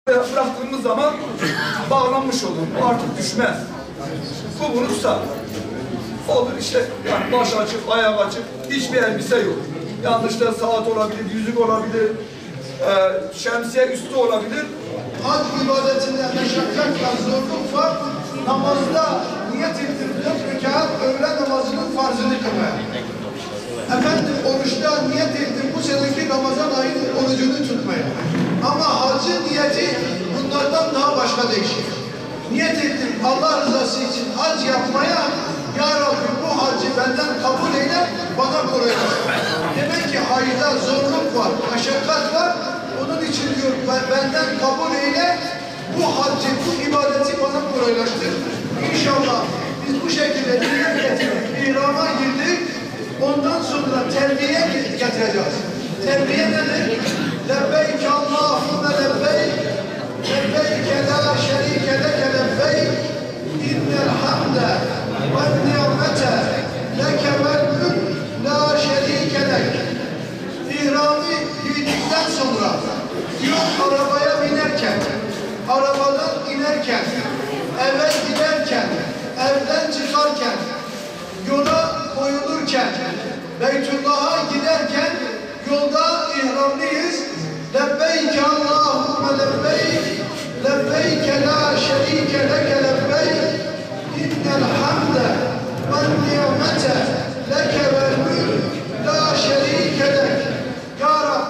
Bıraktığımız zaman bağlanmış olur. Bu artık düşmez. Bu bunu tutar. Olur işte, yani baş açık, ayak açık, hiçbir elbise yok. Yanlışta saat olabilir, yüzük olabilir, şemsiye üstü olabilir. Hac ibadetinde meşakkat ve zorluk var. Namazda niyet ettim 4 rekat öğle namazının farzını kılmaya. Efendim oruçta niyet ettim bu seneki Ramazan ayının orucunu tutmaya. Ama hacı niyeti bunlardan daha başka değişik. Niyet ettim Allah rızası için hac yapmaya. Ya Rabbi bu hacı benden kabul eyle, bana kolaylaştır. Demek ki hacda zorluk var, meşakkat var. Onun için diyor benden kabul eyle, bu hacı, bu ibadeti bana kolaylaştır. İnşallah biz bu şekilde niyet getirdik, ihrama girdik. Ondan sonra terbiye getireceğiz. Terbiye nedir? Lebbeyk Allahümme lebbeyk, lebbeyke la şerike leke lebbeyk, innel hamde ve ni'mete leke vel mülk la şerike lek. İhramı giydikten sonra yok arabaya binerken, arabadan inerken, eve giderken, evden çıkarken, yola koyulurken, Beytullah'a giderken yolda ihramlıyız. Lebbeyke Allahümme lebbeyk, lebbeyke la şerike leke lebbeyk, innel hamde ve ni'mete leke vel mülk la şerike lek. Ya Rab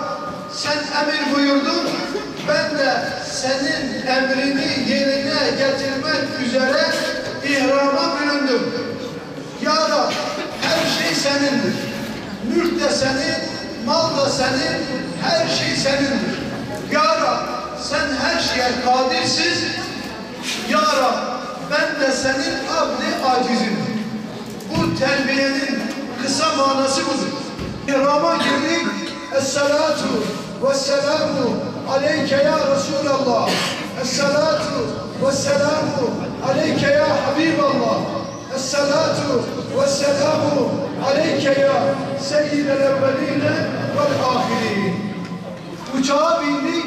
sen emir buyurdun, ben de senin emrini yerine getirmek üzere ihrama büründüm. Ya Rab her şey senindir. Mülk de senin, mal da senin, her şey senindir. Ya Rab sen her şeye kadirsiz. Ya Rab ben de senin abd-i acizim. Bu terbiyenin kısa manası budur. İhrama girdik. Es-salatu ve-selamu aleyke ya Resulallah. Es-salatu ve-selamu aleyke ya Habiballah. Es-salatu ve-selamu aleyke ya seyyidel evveline vel-ahirin. Uçağa bindik.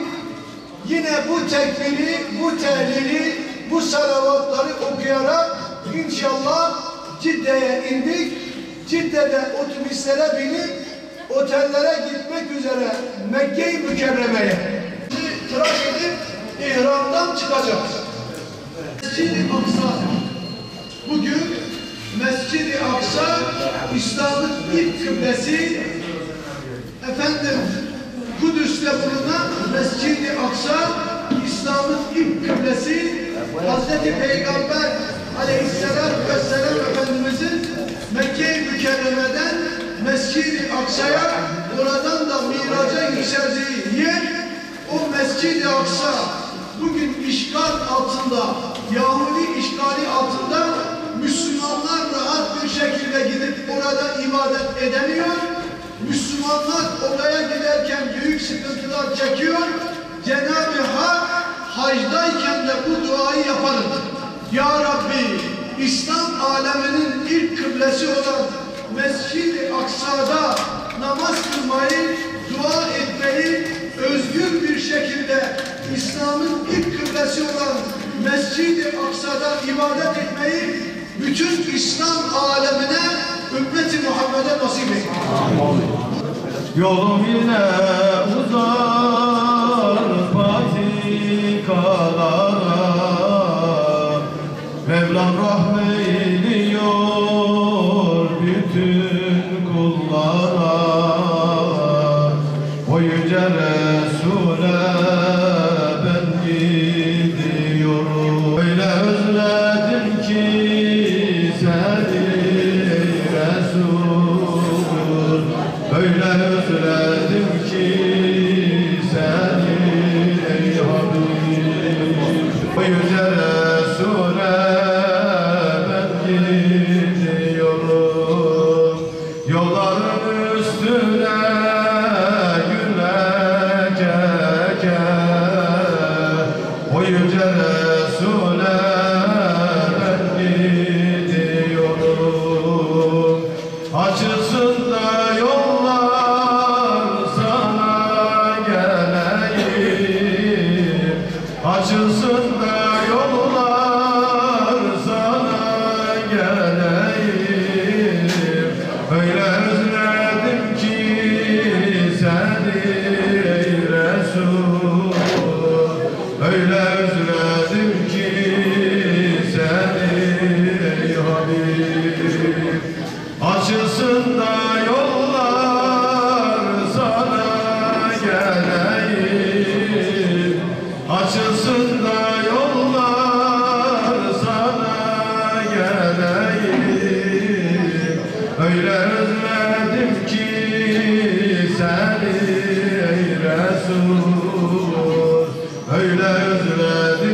Yine bu tekbiri, bu tehlili, bu salavatları okuyarak inşallah Cidde'ye indik. Cidde'de otobüslere binip otellere gitmek üzere Mekke-i Mükerreme'ye tıraş edip ihramdan çıkacağız. Mescid-i Aksa bugün Mescid-i Aksa İslam'ın ilk kıblesi. Efendim Kudüs'te bulunan Mescid-i Aksa İslam'ın ilk kıblesi. Hazreti Peygamber Aleyhisselatü Vesselam Efendimizin Mekke-i Mükerreme'den Mescid-i Aksa'ya, oradan da Miraç'a yükseldiği yer, o Mescid-i Aksa bugün işgal altında, Yahudi işgali altında. Müslümanlar rahat bir şekilde gidip orada ibadet edemiyor. Müslümanlar oraya giderken büyük sıkıntılar çekiyor. Cenab-ı Hak hacdayken de bu duayı yapalım. Ya Rabbi, İslam aleminin ilk kıblesi olan Mescid-i Aksa'da namaz kılmayı, dua etmeyi, özgür bir şekilde İslam'ın ilk kıblesi olan Mescid-i Aksa'da ibadet etmeyi bütün İslam alemine, ümmeti Muhammed'e nasip eyle. Yolum yine uzar patikalara, Mevlam rahmeyliyor bütün kullara. O yüce Resul'e ben gidiyorum. Öyle özledim ki seni Resul, öyle özledim ki seni ey Habib. O yüce Resul'e ben gidiyorum. Yolların üstüne gülecek o yüce Resul'e ben gidiyorum. Açılsın da yollar sana geleyim, açılsın da yollar sana geleyim. Öyle özledim ki seni ey Resul, öyle özledim ki seni ey Habib. Açılsın da yollar sana geleyim, açılsın da yollar sana geleyim. Öyle özledim ki seni ey Resul, öyle özledim